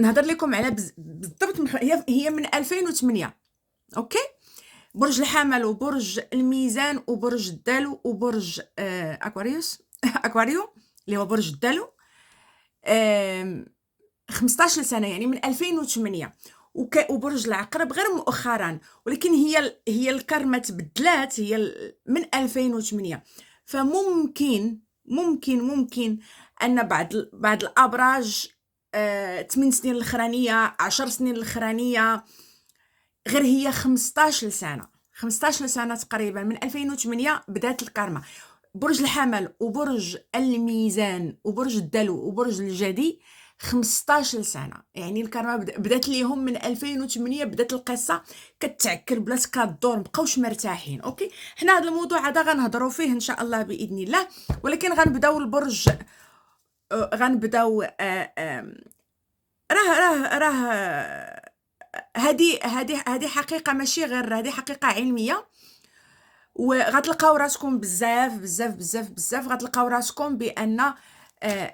نهضر لكم على بالضبط هي من 2008. اوكي، برج الحمل وبرج الميزان وبرج الدلو وبرج اكواريوس اكواريو اللي هو برج الدلو. 15 سنه يعني من 2008. وبرج العقرب غير مؤخرا، ولكن هي الكارما تبدلات هي من 2008. فممكن ممكن ان بعض الابراج 8 سنين الاخرانيه 10 سنين الاخرانيه، غير هي 15 سنه تقريبا من 2008 بدات الكارما. برج الحمل وبرج الميزان وبرج الدلو وبرج الجدي 15 سنه، يعني الكارما بدات ليهم من 2008. بدات القصه كتعكر بلات كدور، مبقاوش مرتاحين. اوكي، حنا هذا الموضوع هذا غنهضروا فيه ان شاء الله باذن الله، ولكن غنبداو البرج غنبداو راه هذه حقيقه، ماشي غير هذه حقيقه علميه. وغتلقاو راسكم بزاف غتلقاو راسكم بان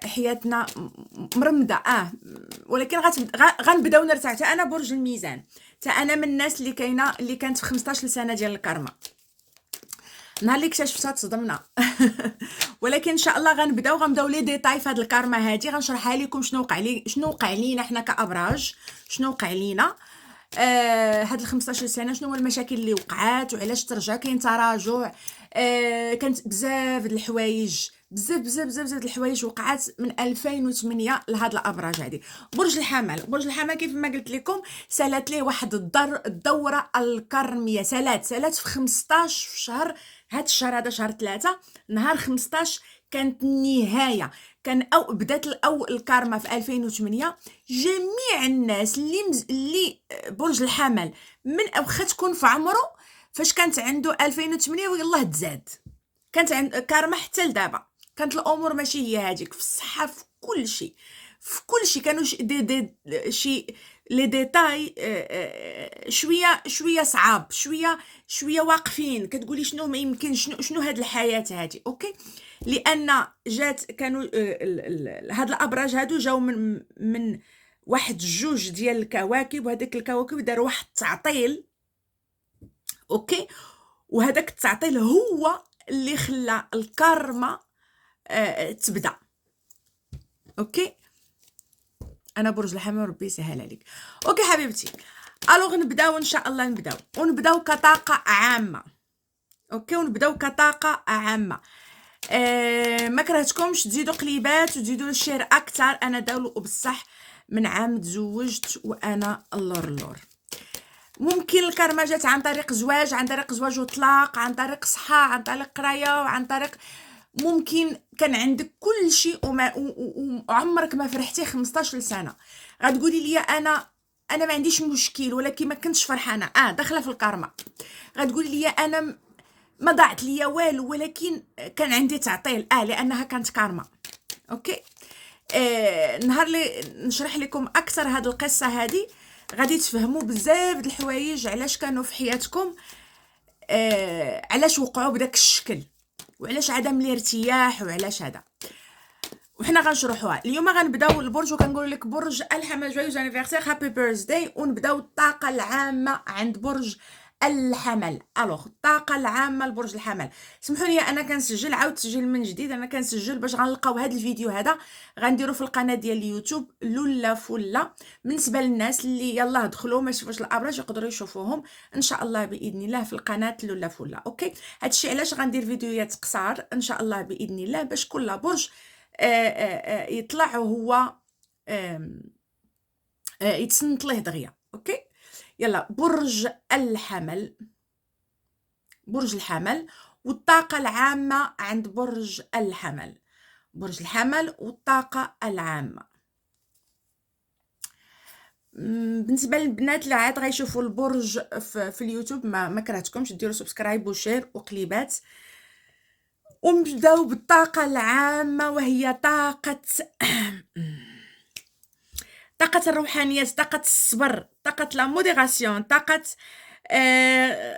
حياتنا مرمده. ولكن غنبداو نرتاح. حتى انا برج الميزان، حتى انا من الناس اللي كانت في 15 سنه ديال الكارما. نهار اللي اكتشفتها تصدمنا. ولكن ان شاء الله غنبداو لي ديتاي في هاد الكارما هادي، غنشرحها لكم شنو وقع لينا حنا كابراج، شنو وقع لينا هاد 15 سنه، شنو هو المشاكل اللي وقعات وعلاش ترجع كاين تراجع. كانت بزاف د الحوايج بزاف د الحوايج وقعات من 2008 لهاد الابراج هادي. برج الحمل كيف ما قلت لكم سالات ليه واحد الدوره الكرميه، سالات في 15 في شهر. هاد الشهر هذا شهر 3 نهار 15 كانت النهايه. بدات الكارما في 2008. جميع الناس اللي برج الحمل من واخا تكون في عمره فاش كانت عنده 2008 ويلاه تزاد، كانت عند كارما حتى لدابا. كانت الامور ماشي هي هذيك في الصحه، في كل شيء كانوا شي لي ديتاي شويه صعاب، شويه واقفين. كتقولي شنو ما يمكن، شنو هاد الحياه هذه. اوكي، لان كانوا هاد الابراج هادو جاو من واحد جوج ديال الكواكب، وهذاك الكواكب داروا واحد التعطيل. اوكي، وهذاك التعطيل هو اللي خلى الكارما تبدا. اوكي، انا برج الحمل ربي يسهل عليك. اوكي حبيبتي، الوغ نبداو ان شاء الله. ونبداو كطاقه عامه. اوكي، ونبداو كطاقه عامه. ما كرهتكمش تزيدوا قليبات وتزيدوا الشير اكثر. انا داولو بصح من عام تزوجت وانا اللور. ممكن الكارما جات عن طريق زواج وطلاق، عن طريق صحه، عن طريق قرايه، وعن طريق ممكن كان عندك كل شيء وعمرك ما فرحتي 15 سنه. غتقولي لي انا ما عنديش مشكل ولكن ما كنتش فرحانه. داخله في الكارما. غتقولي لي انا ما ضاعت ليا والو ولكن كان عندي تعطيل لانها كانت كارما. اوكي، نهار اللي نشرح لكم اكثر هذه القصه هذه غادي تفهموا بزاف د الحوايج علاش كانوا في حياتكم، علاش وقعوا بداك الشكل، وعلاش عدم الارتياح، وعلاش هذا. وحنا غنشرحوها اليوم. غنبداو البرج وكنقول لك برج الحمل جويز انيفرسير هابي بيرثداي. ونبداو الطاقه العامه عند برج الحمل. الوغ الطاقه العامه لبرج الحمل. سمحوا لي انا كنسجل عاود تسجيل من جديد. انا كنسجل باش غنلقاو هذا الفيديو هذا غنديرو في القناه ديال اليوتيوب لولا فله، بالنسبه للناس اللي يلاه دخلوا ما شافوش الابراج يقدروا يشوفوهم ان شاء الله باذن الله في القناه لولا فله. اوكي، هادشي علاش غندير فيديوهات قصار ان شاء الله باذن الله باش كل برج يطلع وهو يتسنط ليه دغيا. اوكي، يلا برج الحمل. والطاقه العامه عند برج الحمل. والطاقه العامه بالنسبه للبنات اللي عاد غيشوفوا البرج في اليوتيوب، ما كرهتكمش ديروا سبسكرايب وشير وقليبات. ونبداو بالطاقه العامه وهي طاقه الروحانيات، طاقه الصبر، طاقه لا موديراسيون، طاقه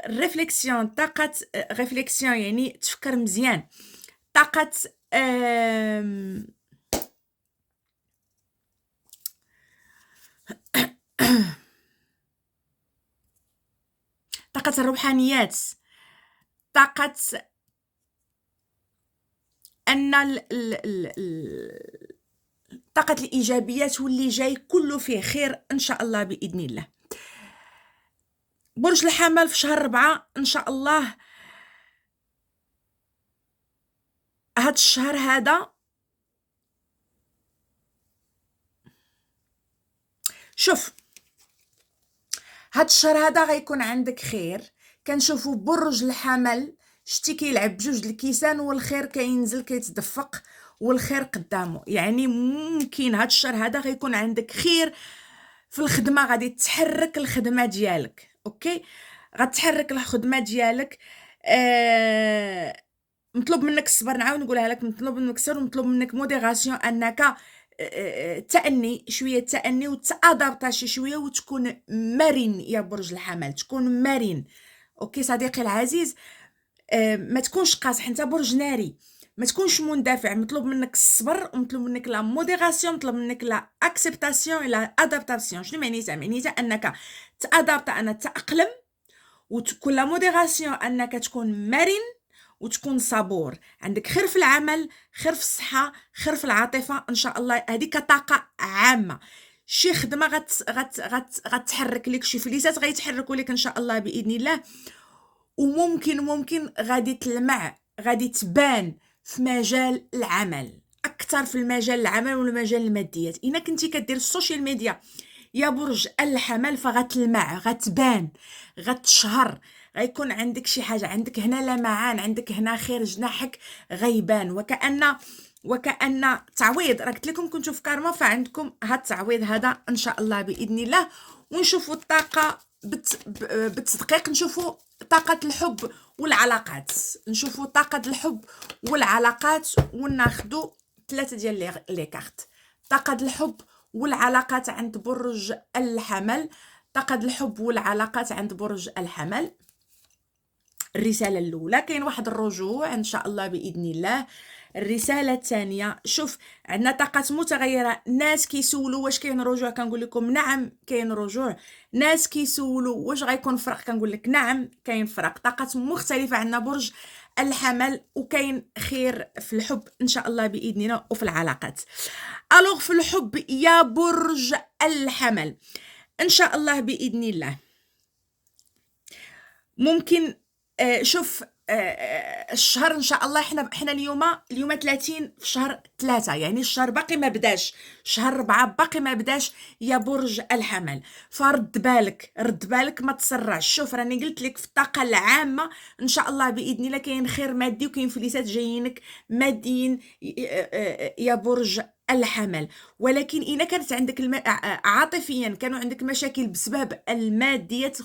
ريفليكسيون، طاقه ريفليكسيون يعني تفكر مزيان، طاقه الروحانيات، طاقة أن طاقة الإيجابيات واللي جاي كله فيه خير إن شاء الله بإذن الله. برج الحمل في شهر 4 إن شاء الله هاد الشهر هذا، شوف هاد الشهر هذا غيكون عندك خير. كنشوفوا برج الحمل شتي كيلعب بجوج الكيسان والخير كينزل كيتدفق والخير قدامه، يعني ممكن هاد الشهر هذا غيكون عندك خير في الخدمه، غادي تحرك الخدمه ديالك. اوكي، غتحرك الخدمه ديالك. مطلوب منك الصبر، نعاود نقولها لك، مطلوب منك الصبر، مطلوب منك موديراسيون، انك تأني شويه، تأني وتادابطاشي شويه وتكون مرن يا برج الحمل، تكون مرن. اوكي صديقي العزيز، ما تكونش قاصح، انت برج ناري، ما تكونش مندفع. مطلوب منك الصبر ومطلوب منك لا موديراسيون، مطلوب منك لا اكسبتاسيون لا ادابتاسيون. شنو معنيتها؟ معنيتها انك تادابط، ان تأقلم، وتكون لا موديراسيون انك تكون مرن وتكون صبور. عندك خير في العمل، خير في الصحه، خير في العاطفه ان شاء الله. هذيك طاقه عامه، شي خدمه غتحرك لك، شي فليسات غيتحركوا لك ان شاء الله باذن الله. وممكن غادي تلمع، غادي تبان في مجال العمل اكثر، في المجال العمل والمجال الماديات. الا كنتي كدير السوشيال ميديا يا برج الحمل فغتلمع، غتبان، غتشهر، غيكون عندك شي حاجه، عندك هنا لمعان، عندك هنا خير، جناحك غيبان، وكأن تعويض. راه قلت لكم كنتو في كارما، فعندكم هاد التعويض هذا ان شاء الله باذن الله. ونشوفوا الطاقه بالتدقيق، نشوفوا طاقه الحب والعلاقات، نشوفوا طاقه الحب والعلاقات، وناخذوا 3 ديال لي كارت. طاقه الحب والعلاقات عند برج الحمل، طاقه الحب والعلاقات عند برج الحمل. الرساله الاولى كاين واحد الرجوع ان شاء الله باذن الله. الرساله الثانيه، شوف عندنا طاقات متغيره، ناس كيسولوا واش كاين رجوع، كنقول لكم نعم كاين رجوع. ناس كيسولوا واش غيكون فرق، كنقول لك نعم كاين فرق. طاقات مختلفه عندنا برج الحمل، وكاين خير في الحب ان شاء الله باذن الله وفي العلاقات. الوغ في الحب يا برج الحمل ان شاء الله باذن الله ممكن شوف الشهر ان شاء الله، احنا اليوم 30 في شهر 3، يعني الشهر باقي ما بداش، شهر 4 باقي ما بداش يا برج الحمل. فرد بالك، رد بالك، ما تسرعش. شوف راني قلت لك في الطاقه العامه ان شاء الله باذن الله كاين خير مادي وكاين فليسات جايينك ماديين يا برج الحمل. ولكن اذا كانت عندك عاطفيا كانوا عندك مشاكل بسبب الماديات،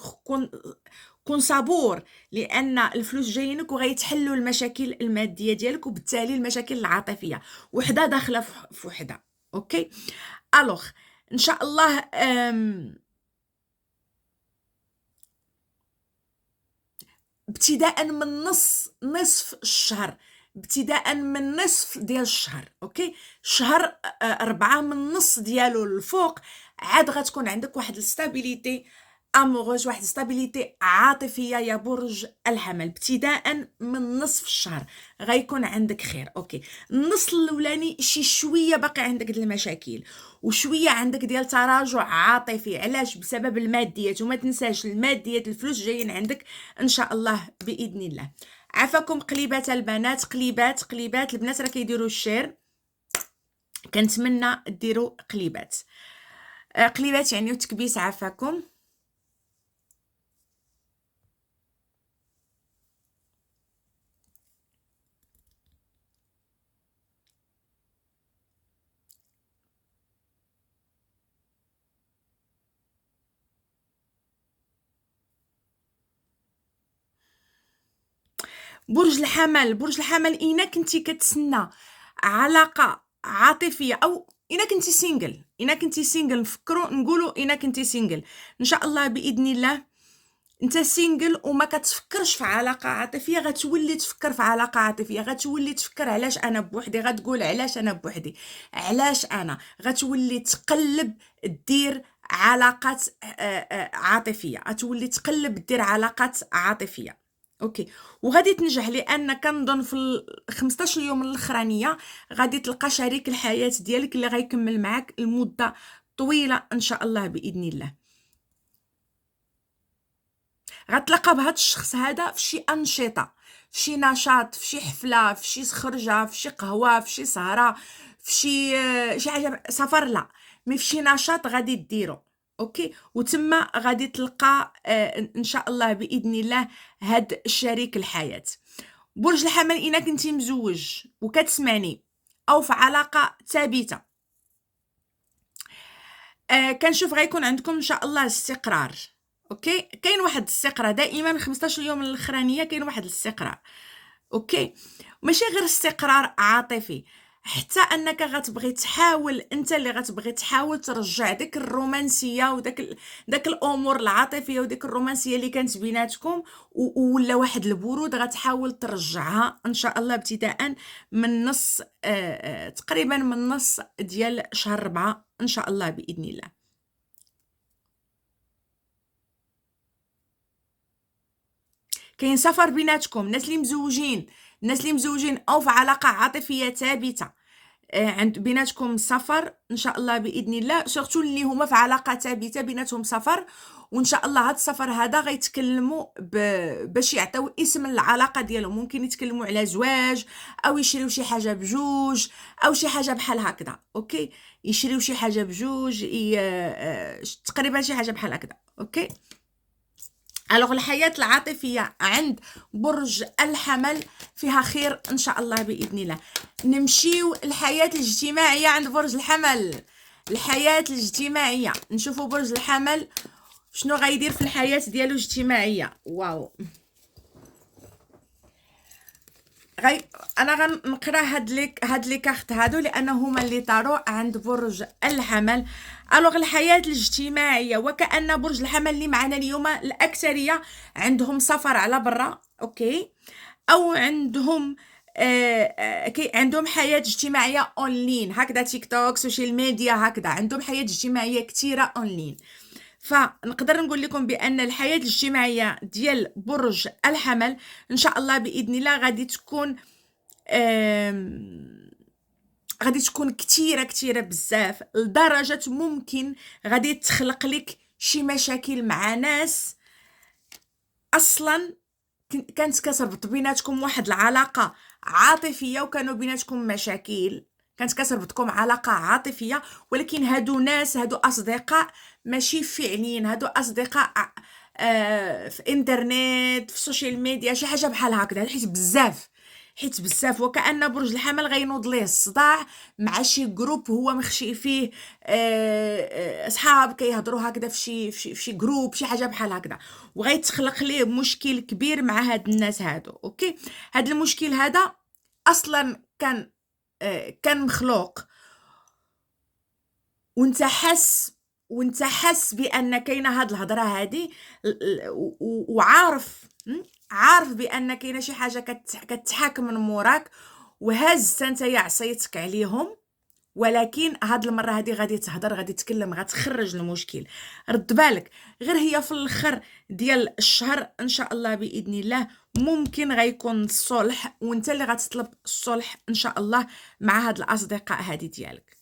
كون صبور، لان الفلوس جايينك وغيتحلوا المشاكل الماديه ديالك، وبالتالي المشاكل العاطفيه وحده داخله في وحده. اوكي الوغ ان شاء الله ابتداء من نصف الشهر، ابتداء من نصف ديال الشهر. اوكي شهر 4 من نص ديالو الفوق عاد غتكون عندك واحد الستابيليتي اموغوز، واحد ستابيليتي عاطفيه يا برج الحمل. ابتداء من نصف الشهر غيكون عندك خير. اوكي النص الاولاني شي شويه باقي عندك ديال المشاكل وشويه عندك ديال تراجع عاطفي. علاش؟ بسبب الماديات، وما تنساش الماديات، الفلوس جايين عندك ان شاء الله باذن الله. عافاكم قليبات البنات، قليبات البنات راه كيديروا الشير، كنتمنى ديروا قليبات يعني وتكبيس. عافاكم. برج الحمل إنا كنتي كتسنى علاقه عاطفيه، او إنا كنتي سينجل نفكروا نقولوا إنا كنتي سينجل ان شاء الله باذن الله. انت سينجل وما كتفكرش في علاقه عاطفيه، غتولي تفكر في علاقه عاطفيه، غتولي تفكر علاش انا بوحدي، غتقول علاش انا بوحدي، علاش انا، غتولي تقلب دير علاقات عاطفيه، غتولي تقلب دير علاقات عاطفيه. اوكي، وغادي تنجح لان كنظن في 15 يوم الاخرانيه غادي تلقى شريك الحياه ديالك اللي غيكمل معاك المده طويله ان شاء الله باذن الله. غتلقى بهذا الشخص هذا في شي انشطه، في شي نشاط، في شي حفله، في شي خرجه، في شي قهوه، في شي سهره، في شي حاجه، سفر لا، مي في شي نشاط غادي ديرو. اوكي، وتما غادي تلقى ان شاء الله باذن الله هاد شريك الحياه. برج الحمل، الا كنتي مزوج وكتسمعني او في علاقه ثابته، كنشوف غيكون عندكم ان شاء الله استقرار. اوكي، كاين واحد الاستقرار دائما 15 يوم الاخرانيه، كاين واحد الاستقرار. اوكي، ماشي غير استقرار عاطفي، حتى انك غتبغي تحاول، انت اللي غتبغي تحاول ترجع ديك الرومانسيه وداك داك الامور العاطفيه وديك الرومانسيه اللي كانت بيناتكم، ولا واحد البرود غتحاول ترجعها ان شاء الله ابتداء من نص تقريبا من نص ديال شهر 4 ان شاء الله باذن الله. كاين سفر بيناتكم، الناس اللي مزوجين او في علاقه عاطفيه ثابته، عند بيناتكم سفر ان شاء الله باذن الله، سورتو اللي هما في علاقه ثابته بيناتهم سفر، وان شاء الله هذا السفر هذا غيتكلموا باش يعطيو اسم العلاقه ديالهم. ممكن يتكلموا على زواج، او يشريو شي حاجه بجوج، او شي حاجه بحال هكذا. اوكي، يشريو شي حاجه بجوج، تقريبا شي حاجه بحال هكذا. اوكي، الوغ الحياة العاطفية عند برج الحمل فيها خير ان شاء الله باذن الله. نمشيو الحياة الاجتماعية عند برج الحمل. الحياة الاجتماعية، نشوفوا برج الحمل شنو غيدير في الحياة ديالو الاجتماعية. واو، انا غنقرا هاد لي كارت هادو لان هما اللي طاروا عند برج الحمل. الوغ الحياه الاجتماعيه، وكأن برج الحمل اللي معنا اليوم الاكثريه عندهم سفر على برا. اوكي، او عندهم عندهم حياه اجتماعيه اونلاين هكذا، تيك توك، سوشيال ميديا، هكذا عندهم حياه اجتماعيه كثيره اونلاين. فنقدر نقول لكم بان الحياه الاجتماعيه ديال برج الحمل ان شاء الله باذن الله غادي تكون كثيره بزاف، لدرجه ممكن غادي تخلق لك شي مشاكل مع ناس اصلا كانت كتربط بيناتكم واحد العلاقه عاطفيه، وكانوا بيناتكم مشاكل، كانت كتربطكم علاقه عاطفيه، ولكن هادو ناس، هادو اصدقاء ماشي فعليين، هادو اصدقاء في انترنت، في السوشيال ميديا، شي حاجه بحال هكذا. حيت بزاف وكأن برج الحمل غينوض ليه الصداع مع شي جروب هو مخشي فيه، اصحاب كيهضروا هكذا في شي جروب، شي حاجه بحال هكذا، وغيتخلق ليه مشكل كبير مع هاد الناس هادو. اوكي، هاد المشكل هذا اصلا كان مخلوق، وانت حس بان كاينه هاد الهضره هادي، وعارف عارف بان كاينه شي حاجه كتحاكم من موراك، وهاز انت يا عصيتك عليهم، ولكن هاد المره هادي غادي تهضر، غادي تكلم، غتخرج المشكل. رد بالك، غير هي في الاخر ديال الشهر ان شاء الله باذن الله ممكن غيكون الصلح، وانت اللي غتطلب الصلح ان شاء الله مع هاد الاصدقاء هادي ديالك.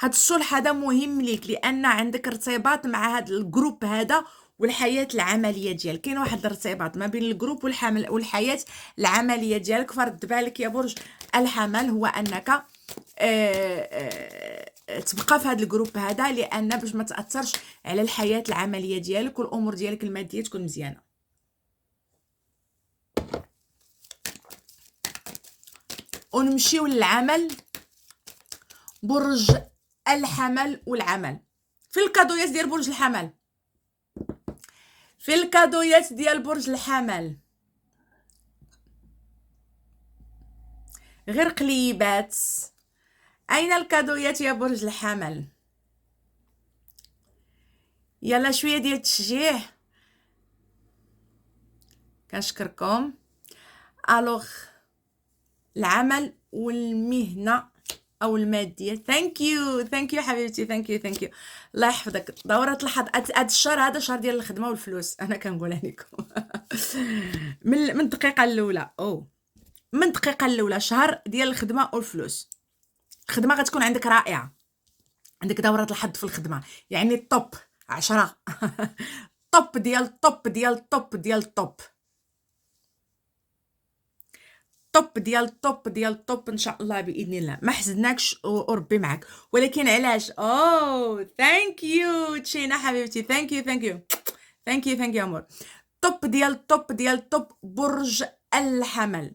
هاد الصلح هذا مهم ليك لان عندك ارتباط مع هاد الجروب هذا والحياه العمليه ديالك، كاين واحد الارتباط ما بين الجروب والحياه العمليه ديالك. فرد بالك يا برج الحمل هو انك تبقى في هذا الجروب هذا، لان باش ما تاثرش على الحياه العمليه ديالك والامور ديالك الماديه تكون مزيانه. ونمشيو للعمل، برج الحمل والعمل. في الكادويات ديال برج الحمل، في الكادويات ديال برج الحمل غير قليبات. اين الكادويات يا برج الحمل؟ يلا شويه ديال التشجيع، كنشكركم. الوغ العمل والمهنه او الماديه. ثانك يو حبيبتي، ثانك يو. الله يحفظك. دوره الحظ هذا الشهر، هذا شهر ديال الخدمه والفلوس، انا كنقولها لكم. من الدقيقه الاولى، من الدقيقه الاولى شهر ديال الخدمه والفلوس. الخدمه غتكون عندك رائعه، عندك دوره الحظ في الخدمه، يعني الطوب 10. طوب ديال طوب ديال طوب ديال طوب، طوب ديال طوب ديال طوب ان شاء الله باذن الله. ما حزناكش وربي معاك. ولكن علاش؟ ثانك يو تشينا حبيبتي، ثانك يو امور. طوب ديال طوب ديال طوب برج الحمل.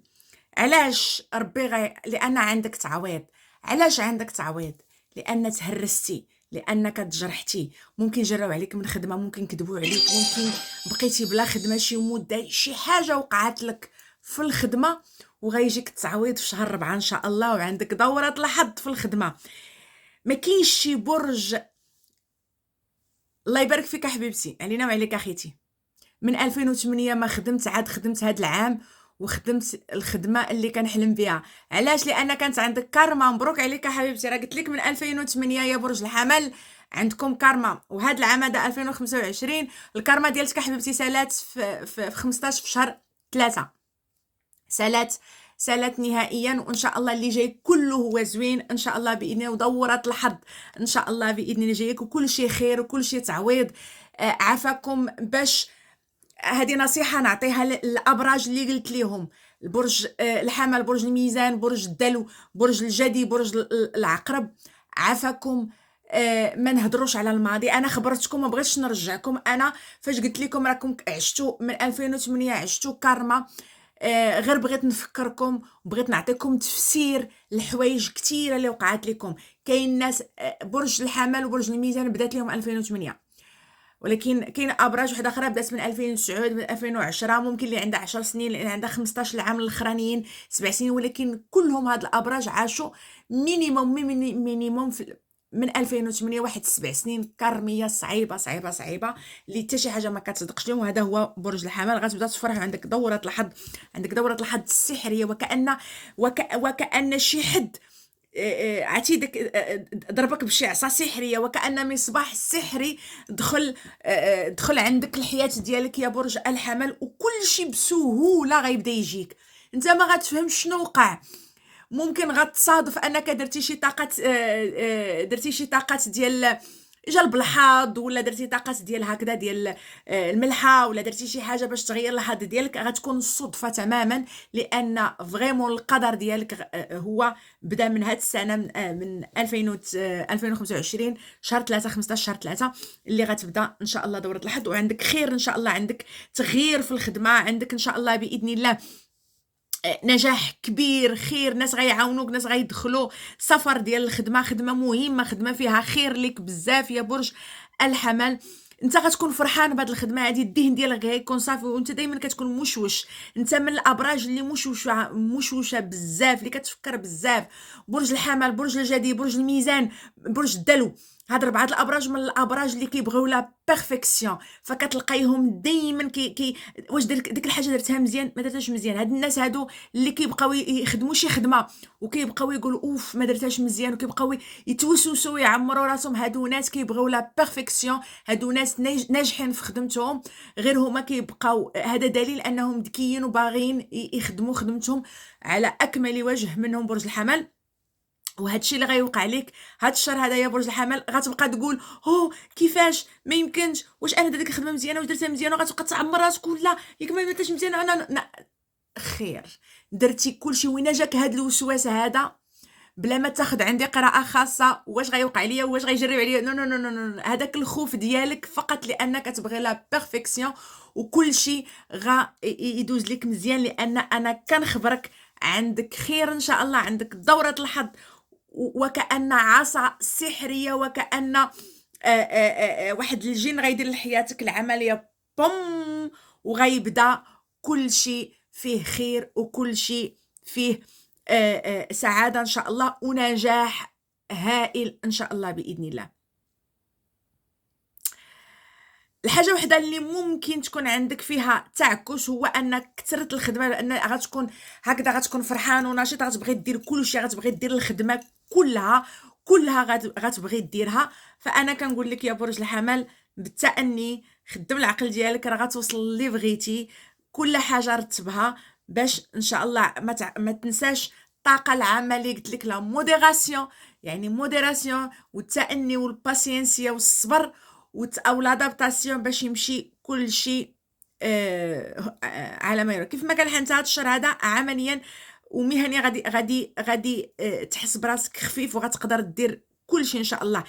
علاش ربي لان عندك تعويض. علاش عندك تعويض؟ لان تهرستي، لانك تجرحتي. ممكن جراو عليك من خدمه، ممكن كذبوا عليك، ممكن بقيتي بلا خدمه شي مده، شي حاجه وقعت لك في الخدمه، وغيجيك التعويض في شهر 4 ان شاء الله. وعندك دوره الحظ في الخدمه. ما كاينش شي برج. الله يبارك فيك حبيبتي، علينا وعليك اخيتي. من 2008 ما خدمت، عاد خدمت هاد العام، وخدمت الخدمه اللي كنحلم بها. علاش؟ لان كانت عندك كارما. مبروك عليك حبيبتي، راه قلت لك من 2008 يا برج الحمل عندكم كارما. وهذا العام هذا 2025 الكارما ديالك حبيبتي سالات في 15 في شهر 3. سالات نهائيا. وان شاء الله اللي جاي كله هو زوين ان شاء الله باذن الله. ودورة الحظ ان شاء الله باذن الله جايك، وكل شيء خير وكل شيء تعويض. عافاكم. باش هذه نصيحه نعطيها للابراج اللي قلت لهم: البرج الحمل، برج الميزان، برج الدلو، برج الجدي، برج العقرب. عافاكم. ما نهضروش على الماضي. انا خبرتكم، ما بغيتش نرجعكم. انا فاش قلت لكم راكم عشتوا من 2008 عشتوا كارما، غير بغيت نفكركم، وبغيت نعطيكم تفسير لحوايج كثيره اللي وقعت لكم. كاين ناس برج الحمل وبرج الميزان بدات لهم 2008، ولكن كاين ابراج وحده اخرى بدات من 2009 من 2010. ممكن اللي عندها 10 سنين، اللي عندها 15 العام الاخرانيين 7 سنين. ولكن كلهم هاد الابراج عاشوا مينيموم من 2008 واحد 7 سنين كرميه صعيبه صعيبه صعيبه، اللي حتى شي حاجه ما كتصدقش لهم. وهذا هو برج الحمل. غتبدا تفرح. عندك دوره الحظ، عندك دوره الحظ السحريه. وكأن شي حد عرفتي داك ضربك بشي عصا سحريه، وكأن مصباح سحري دخل عندك الحياه ديالك يا برج الحمل. وكل شيء بسهوله غيبدا يجيك. انت ما غتفهم شنو وقع. ممكن غتصادف انك درتي شي طاقات ديال جلب الحظ، ولا درتي طاقات ديال هكذا ديال الملحه، ولا درتي شي حاجه باش تغير الحظ ديالك. غتكون صدفه تماما، لان فريمون القدر ديالك هو بدا من هاد السنه، من 2025 شهر 3 15 شهر 3 اللي غتبدا ان شاء الله دوره الحظ. وعندك خير ان شاء الله، عندك تغيير في الخدمه، عندك ان شاء الله باذن الله نجاح كبير، خير، ناس غيعاونوك، ناس غيدخلوا سفر ديال الخدمه، خدمه مهمه، خدمه فيها خير ليك بزاف يا برج الحمل. انت غتكون فرحان بهاد الخدمه هادي، الذهن ديالك غيكون صافي، وانت دائما كتكون مشوش. انت من الابراج اللي مشوشه بزاف، اللي كتفكر بزاف. برج الحمل، برج الجدي، برج الميزان، برج الدلو. هاد 4 الابراج من الابراج اللي كيبغيو لا بيرفيكسيون. فكتلقايهم دائما واش ديك الحاجه درتها مزيان، ما درتهاش مزيان. هاد الناس هادو اللي كيبقاو يخدموا شي خدمه وكيبقاو يقولوا اوف ما درتهاش مزيان، وكيبقاو يتوسوسوا ويعمروا راسهم. هادو ناس كيبغيو لا بيرفيكسيون، هادو ناس ناجحين في خدمتهم. غير هما كيبقاو، هذا دليل انهم ذكيين وباغيين يخدموا خدمتهم على اكمل وجه. منهم برج الحمل. وهذا الشيء اللي غيوقع لك هذا الشهر هذا يا برج الحمل، غتبقى تقول كيفاش ما يمكنش، واش انا درت الخدمه مزيانه، واش درتها مزيانه، وغتبقى تعمر راسك، ولا ياك ما درتش مزيانه. انا خير درتي كلشي. وين جاك هذا الوسواس هذا بلا ما تاخذ عندي قراءه خاصه؟ واش غيوقع ليا، واش غيجرب عليا؟ نو نو نو نو. هذاك الخوف ديالك فقط لانك تبغي لا بيرفيكسيون، وكل شيء يدوز لك مزيان. لان انا كنخبرك عندك خير ان شاء الله، عندك دوره الحظ، وكأن عصا سحريه، وكأن واحد الجن غيدير لحياتك العمليه بوم، وغيبدا كل شيء فيه خير، وكل شيء فيه سعاده ان شاء الله، ونجاح هائل ان شاء الله باذن الله. الحاجه وحده اللي ممكن تكون عندك فيها تعكس هو انك كثرت الخدمه، لان غتكون هكذا، غتكون فرحان ونشيط، غتبغي دير كلشي، غتبغي دير الخدمه كلها غتبغي ديرها. فانا كنقول لك يا برج الحمل بالتأني، خدم العقل ديالك، راه غتوصل اللي بغيتي. كل حاجه رتبها باش ان شاء الله ما تنساش الطاقه العامه اللي قلت لك، لا موديراسيون، يعني موديراسيون والتأني والباسينسيا والصبر او لادابتاسيون باش يمشي كل شيء على ما يرام. كيف ما كان حتى هذا الشهر هذا عمليا ومهني غادي تحس براسك خفيف وغتقدر دير كل شيء ان شاء الله.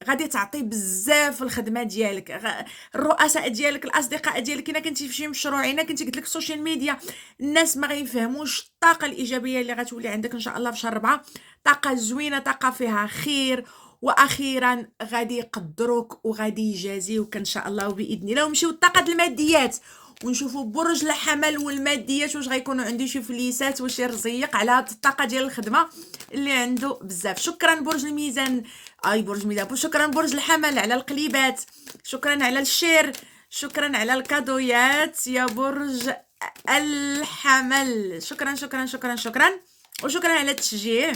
غادي تعطي بزاف في الخدمه ديالك. الرؤساء ديالك، الاصدقاء ديالك، الا كنتي في شي مشروع، الا كنتي قلت لك السوشيال ميديا، الناس ما غيفهموش الطاقه الايجابيه اللي غتولي عندك ان شاء الله في شهر 4. طاقه زوينه، طاقه فيها خير، واخيرا غادي يقدروك وغادي يجازيوك ان شاء الله وباذن الله. ونمشيو للطاقه الماديات ونشوفوا برج الحمل والماديات واش غيكونوا عندي شي فليسات واش يرزيق على هاد الطاقه ديال الخدمه اللي عنده بزاف. شكرا برج الميزان، برج الميزان. شكرا برج الحمل على القليبات، شكرا على الشير، شكرا على الكادويات يا برج الحمل. شكرا شكرا شكرا شكرا، وشكرا على التشجيع.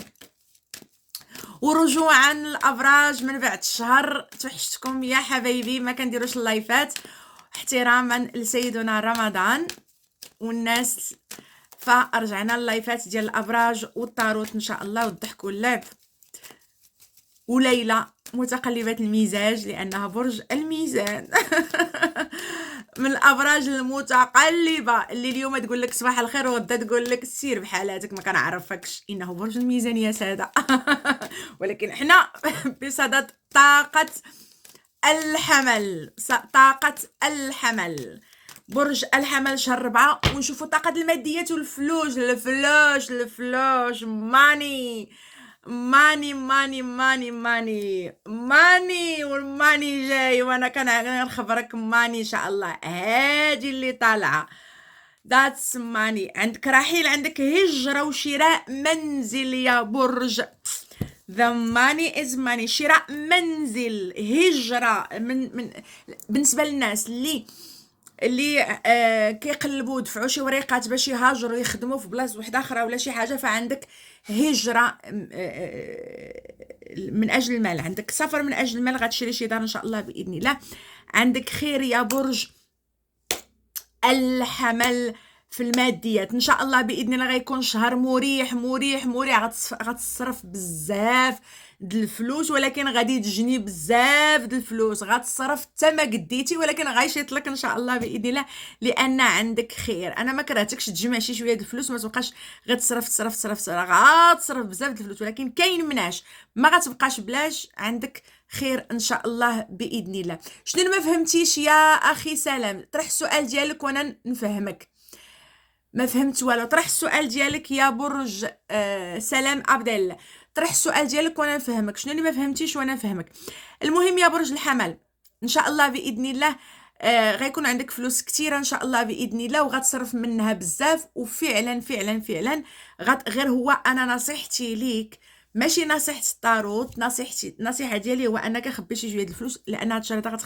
ورجوعا الابراج من بعد الشهر، توحشتكم يا حبايبي، ما كنديروش اللايفات احتراما لسيدنا رمضان والناس، فرجعنا اللايفات ديال الابراج والطاروت ان شاء الله والضحك واللعب. وليلى متقلبة المزاج لانها برج الميزان من الابراج المتقلبه اللي اليوم تقول لك صباح الخير وغدا تقول لك سير بحالاتك ما كنعرفكش. انه برج الميزان يا ساده ولكن احنا بصدد طاقه الحمل، طاقه الحمل، برج الحمل شهر 4. ونشوفوا طاقه الماديات والفلوس. الفلوس ماني ماني ماني ماني ماني ماني والماني جاي، وانا كنخبرك ماني ان شاء الله هادي اللي طالعه. ذاتس ماني. عندك رحيل، عندك هجره وشراء منزل يا برج. the money is money. شراء منزل، هجره من بالنسبه للناس اللي كيقلبوا يدفعوا شي وريقات باش يهاجروا يخدموا في بلاصه وحده اخرى ولا شي حاجه، فعندك هجره من اجل المال، عندك سفر من اجل المال، غتشري شي دار ان شاء الله باذن الله. عندك خير يا برج الحمل في الماديات ان شاء الله باذن الله. غيكون شهر مريح مريح مريح، غتصرف بزاف د الفلوس، ولكن غادي تجني بزاف د الفلوس، غتصرف حتى ما قديتي، ولكن غيشيط لك ان شاء الله باذن الله لان عندك خير. انا ما كرهتكش تجمع شي شويه د الفلوس، ما تبقاش غتصرف غتصرف بزاف د الفلوس، ولكن كاين مناش ما غتبقاش بلاش، عندك خير ان شاء الله باذن الله. شنو ما فهمتيش يا اخي سلام؟ طرح السؤال ديالك وانا نفهمك. ما فهمت والو. طرح السؤال ديالك يا برج سلام عبد الله، طرح السؤال ديالك وانا نفهمك. شنو اللي ما فهمتيش وانا نفهمك؟ المهم يا برج الحمل ان شاء الله باذن الله غيكون عندك فلوس كثيره ان شاء الله باذن الله، وغتصرف منها بزاف. وفعلا فعلا فعلا غير هو انا نصيحتي ليك ماشي نصيحه الطاروت، نصيحه ديالي هو انك خبي شي شويه الفلوس، لان هاد الشهر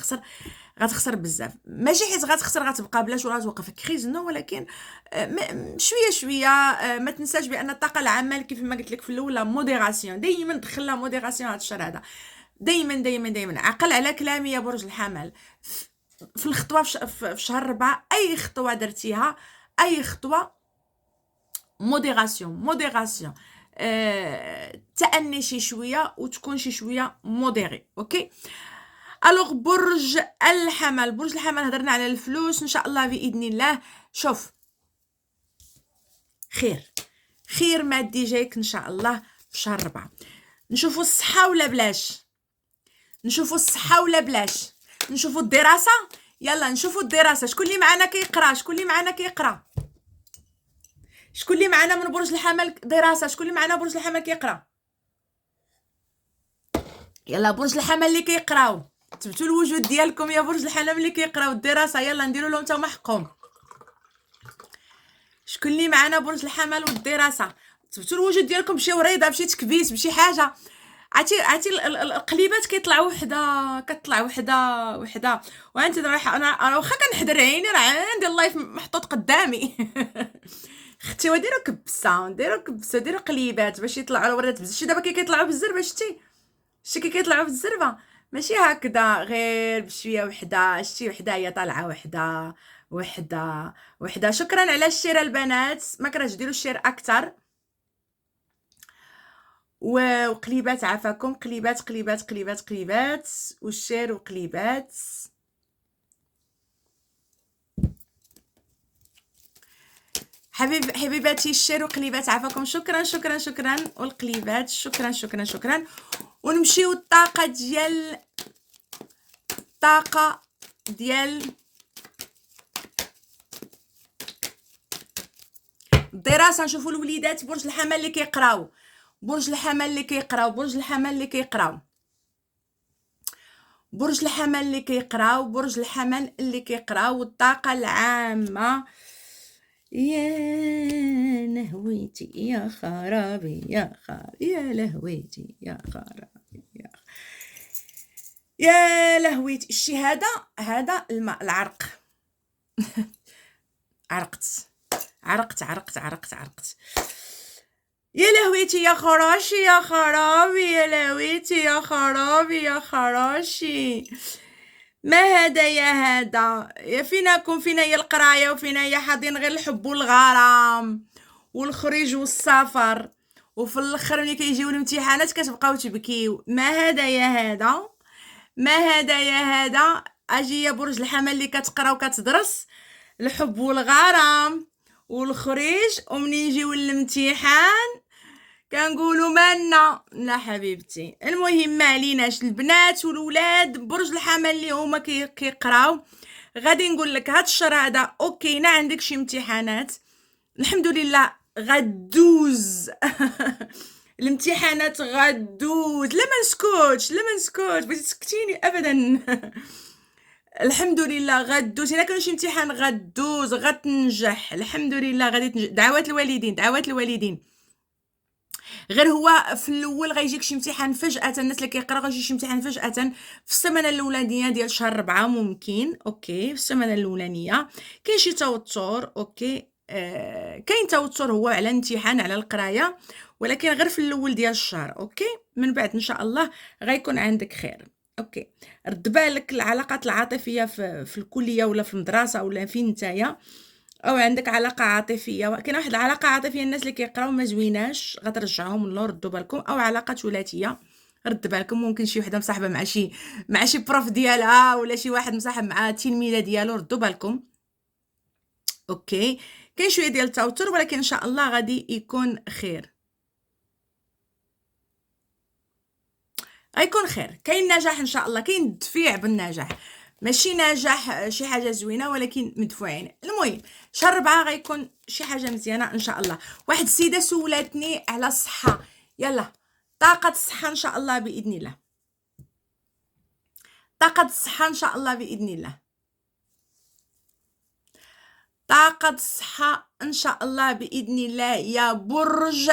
غتخسر بزاف. ماشي حيت غتخسر غتبقى بلاش ولا توقف كريز، نو، ولكن شويه شويه. ما تنساش بان الطاقه العامه كيف ما قلت لك في الاول موديراسيون، دائما دخلها موديراسيون هاد الشهر هذا. دائما دائما دائما عقل على كلامي يا برج الحمل. في الخطوه في شهر 4 اي خطوه درتيها، اي خطوه موديراسيون تأني شي شويه وتكون شي شويه موديري. اوكي. الوغ برج الحمل هضرنا على الفلوس ان شاء الله باذن الله. شوف، خير مادي جايك ان شاء الله في شهر 4. نشوفوا الصحه ولا بلاش؟ نشوفوا الصحه ولا بلاش؟ نشوفوا الدراسه؟ يلا نشوفوا الدراسه. شكون اللي معنا كيقرا؟ شكون اللي معنا من برج الحمل دراسه؟ شكون اللي معنا برج الحمل كيقرا؟ يلا برج الحمل اللي كيقراو تبتوا الوجود ديالكم يا برج الحمل اللي كيقراو الدراسه، يلا نديروا لهم نتوما حقهم. شكون اللي معنا برج الحمل والدراسه؟ تبتوا الوجود ديالكم بشي وريضه، بشي تكبيس، بشي حاجه. عرفتي القليبات كتطلع وحده وانت رايحه. انا واخا كنحضر عيني راه عندي اللايف محطوط قدامي اختي وديروا كبسه، ديروا قليبات باش يطلعوا الورات بزاف. شتي دابا كي كيطلعوا بالزربه، شتي كي كيطلعوا بالزربه، ماشي هكذا غير بشويه وحده. شتي وحده هي طالعه، وحده. شكرا على الشير البنات، ما كرهتش ديروا الشير اكثر. وقليبات عافاكم، قليبات والشير وقليبات. حبيباتي الشير وقليبات عافاكم. شكرا والقليبات شكرا. ونمشيو الطاقه ديال الدراسه. نشوفوا الوليدات برج الحمل اللي كيقراو، برج الحمل اللي كيقراو الطاقه العامه. يا لهويتي يا خرابي يا لهويتي يا خرابي يا لهويتي. الشي هذا الماء العرق. عرقت. يا لهويتي يا خراشي يا خرابي يا لهويتي يا خرابي يا خراشي. ما هذا يا هذا؟ يا فيناكم، فينا هي القرايه وفينا هي حاضين غير الحب والغرام والخريج والسفر، وفي الاخر ملي كيجيو الامتحانات كتبقاو تبكيو. ما هذا يا هذا؟ اجي يا برج الحمل اللي كتقرا وكتدرس الحب والغرام والخريج، ومنين يجيو الامتحان كنقولوا مالنا. لا حبيبتي، المهم ما عليناش. البنات والولاد برج الحمل اللي هما كيقراو، غادي نقول لك هاد الشهر هذا اوكي، نا عندك شي امتحانات الحمد لله غدوز. الامتحانات غدوز. لا ما نسكتش بغيتي تسكتيني ابدا. الحمد لله غدوز. الا كان شي امتحان غدوز، غتنجح الحمد لله، غادي تنجح. دعوات الوالدين. غير هو في الاول غيجيك شي امتحان فجاه، الناس اللي كيقراو غيجي شي امتحان فجاه في السمانه الاولانيه ديال شهر 4 ممكن. اوكي، في السمانه الاولانيه كاين شي توتر. اوكي، كاين توتر هو على الامتحان على القرايه، ولكن غير في الاول ديال الشهر. اوكي، من بعد ان شاء الله غيكون عندك خير. اوكي، رد بالك العلاقات العاطفيه في الكليه ولا في المدرسه ولا فين نتايا، او عندك علاقه عاطفيه. كاين واحد العلاقه عاطفيه الناس اللي كيقراو ما زويناش، غترجعهم للور. ردوا بالكم. او علاقه ثلاثيه، رد بالكم، ممكن شي وحده مصاحبه مع شي بروف ديالها، ولا شي واحد مصاحب مع تلميذه ديالو. ردوا بالكم. اوكي، كاين شويه ديال التوتر، ولكن ان شاء الله غادي يكون خير. غيكون خير. كاين نجاح ان شاء الله، كاين تدفيع بالنجاح، ماشي نجاح شي حاجه زوينه ولكن مدفوعين. المهم شهر 4 غيكون شي حاجه مزيانه ان شاء الله. واحد السيده سولاتني على الصحه. يلا، طاقه الصحه ان شاء الله باذن الله. طاقه الصحه ان شاء الله باذن الله. طاقه الصحه ان شاء الله باذن الله يا برج.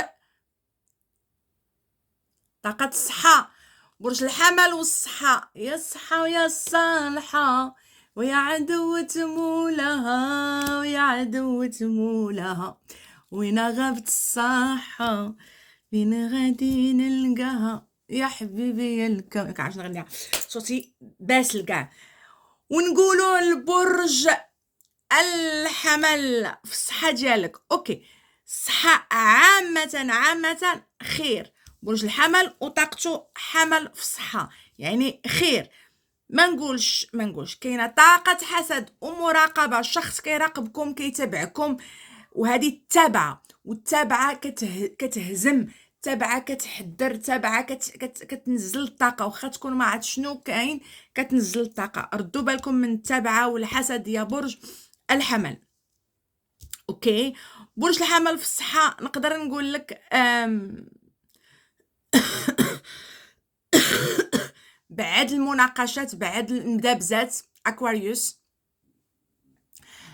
طاقه الصحه برج الحمل والصحة. يا الصحة ويا الصالحة ويا عدوة مولها ويا عدوة مولها، وين غابت الصحة فين غادي نلقاها يا حبيبي يا الكون. كنعرفش نغنيها، صوتي باسل كاع. ونقولوا البرج الحمل في الصحة ديالك. اوكي، الصحة عامة خير. برج الحمل وطاقته حمل في الصحة، يعني خير. ما نقولش كاينه طاقه حسد ومراقبه، شخص كيراقبكم كيتابعكم، وهذه التابعه كتهزم، تابعه كتحذر، تابعه كتنزل الطاقه، واخا تكون ما عرفت شنو كاين كتنزل الطاقه. ردوا بالكم من التابعه والحسد يا برج الحمل. اوكي، برج الحمل في الصحه نقدر نقول لك بعد المناقشات، بعد المدابزات اكواريوس،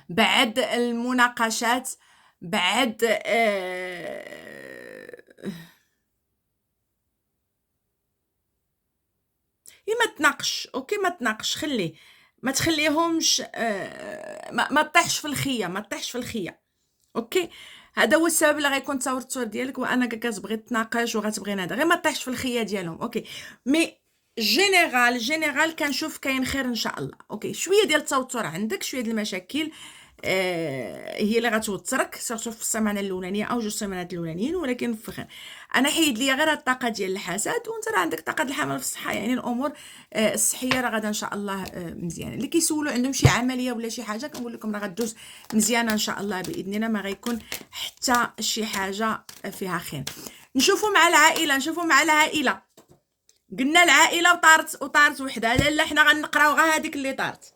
بعد المناقشات، بعد ما تناقش. اوكي، ما تناقش، خليه، ما تخليهمش ما تطيحش في الخيه، اوكي. هذا هو السبب اللي غيكون تصاور التصوير ديالك، وانك كتبغي تناقش وغتبغي هذا، غير ما طيحش في الخيه ديالهم. اوكي، مي جينيرال كنشوف كاين خير ان شاء الله. اوكي، شويه ديال التوتر عندك، شويه ديال المشاكل هي اللي غتوترك سيرتو في السيمانه الاولانيه او جوج سيمانات الاولانيين، ولكن في خير. انا حيد ليا غير الطاقه ديال الحسد، وانت راه عندك طاقه الحمل في الصحه، يعني الامور الصحيه راه غادا ان شاء الله مزيانه. اللي كيسولوا عندهم شي عمليه ولا شي حاجه كنقول لكم راه غدوز مزيانه ان شاء الله باذن الله، ما غيكون حتى شي حاجه فيها خير. نشوفوا مع العائله، قلنا العائله وطارت وحده، لا حنا غنقراو غير هذيك اللي طارت.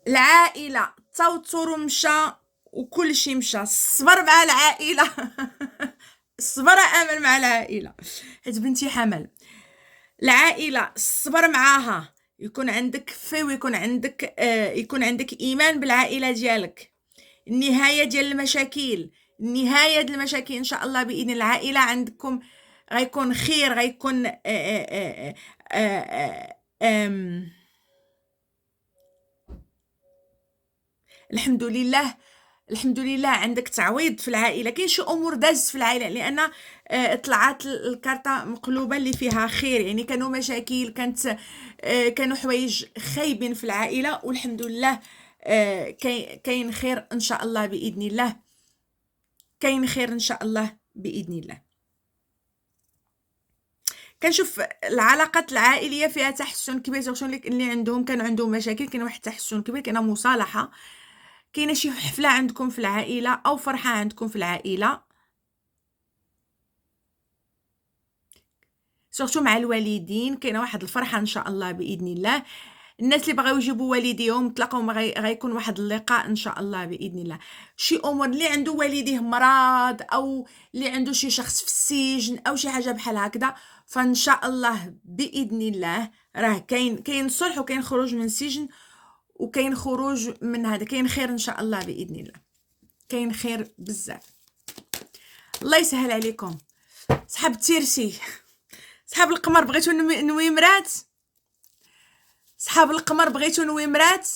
العائله التوتر مشى وكل شيء مشى، الصبر مع العائله الصبر امل مع العائله، حيت بنتي حمل. العائله الصبر معاها، يكون عندك ويكون عندك يكون عندك ايمان بالعائله ديالك. النهايه ديال المشاكل ان شاء الله باذن العائله عندكم غيكون خير، غيكون الحمد لله عندك تعويض في العائله. كاين شي امور دازت في العائله، لان طلعت الكارطه مقلوبه اللي فيها خير، يعني كانوا مشاكل، كانوا حوايج خايبين في العائله، والحمد لله كاين خير ان شاء الله باذن الله، كاين خير ان شاء الله باذن الله. كنشوف العلاقات العائليه فيها تحسن كبير، سورتو اللي عندهم كانوا عندهم مشاكل، كاين واحد التحسن كبير، كاينه مصالحه، كاينه شي حفله عندكم في العائله او فرحه عندكم في العائله، سورتو مع الوالدين كاينه واحد الفرحه ان شاء الله باذن الله. الناس اللي بغاو يجيبوا والديهم تلاقاو غيكون واحد اللقاء ان شاء الله باذن الله. شي امور اللي عنده والديه مرض، او اللي عنده شي شخص في السجن او شي حاجه بحال هكذا، فان شاء الله باذن الله راه كاين صلح، وكاين خروج من السجن، وكاين خروج من هذا، كاين خير ان شاء الله باذن الله، كاين خير بزاف. الله يسهل عليكم. صحاب التيرسي، صحاب القمر بغيتو نويمرات، صحاب القمر بغيتو نويمرات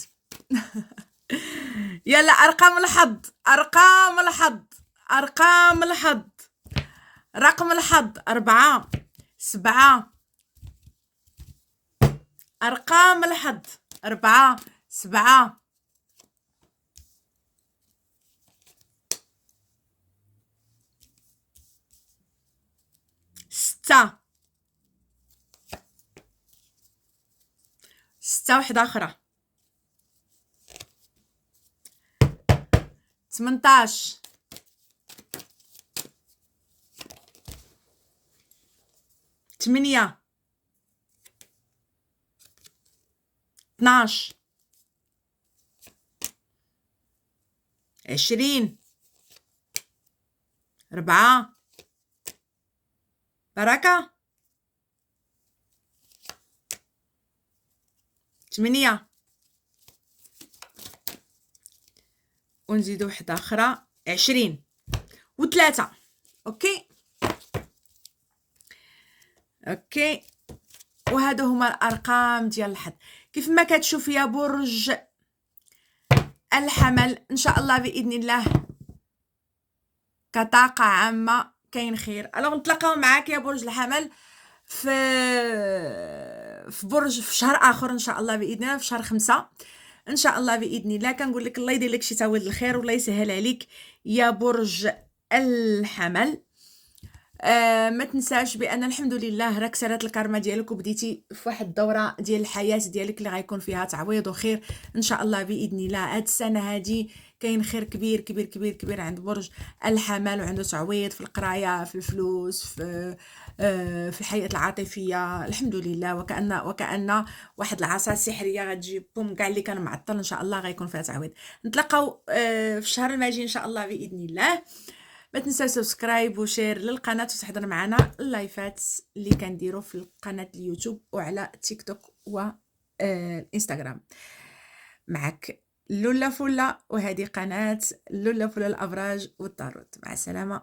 يلا ارقام الحظ، ارقام الحظ، ارقام الحظ، رقم الحظ 4 7. ارقام الحظ 4 7 6 6 وحده اخرى 18 8 12 20 4 بركة 8 ونزيدو وحده اخرى 20 و3. اوكي وهادو هما الارقام ديال الحظ. كيف ما كتشوف يا برج الحمل ان شاء الله باذن الله كطاقه عامه كاين خير. الوغ نتلاقاو معاك يا برج الحمل في شهر اخر ان شاء الله باذن الله، في شهر 5 ان شاء الله باذن الله. كنقول لك الله يدير لك شي تعويض الخير، والله يسهل عليك يا برج الحمل. ما تنساش بان الحمد لله راك سالات الكارما ديالك، وبديتي في واحد الدوره ديال الحياه ديالك اللي غيكون فيها تعويض وخير ان شاء الله باذن الله. هاد السنه هادي كاين خير كبير كبير كبير كبير عند برج الحمل، وعنده تعويض في القرايه، في الفلوس، في الحياه العاطفيه الحمد لله. وكأن واحد العصا السحريه غتجيب بوم كاع اللي كان معطل ان شاء الله غيكون فيها تعويض. نتلاقاو في الشهر الماجي ان شاء الله باذن الله. ما تنساو سبسكرايب وشير للقناه، وتحضر معنا اللايفات اللي كنديرو في القناه اليوتيوب وعلى تيك توك والانستغرام. معك لولا فولا، وهذه قناه لولا فولا الابراج والطاروت. مع السلامه.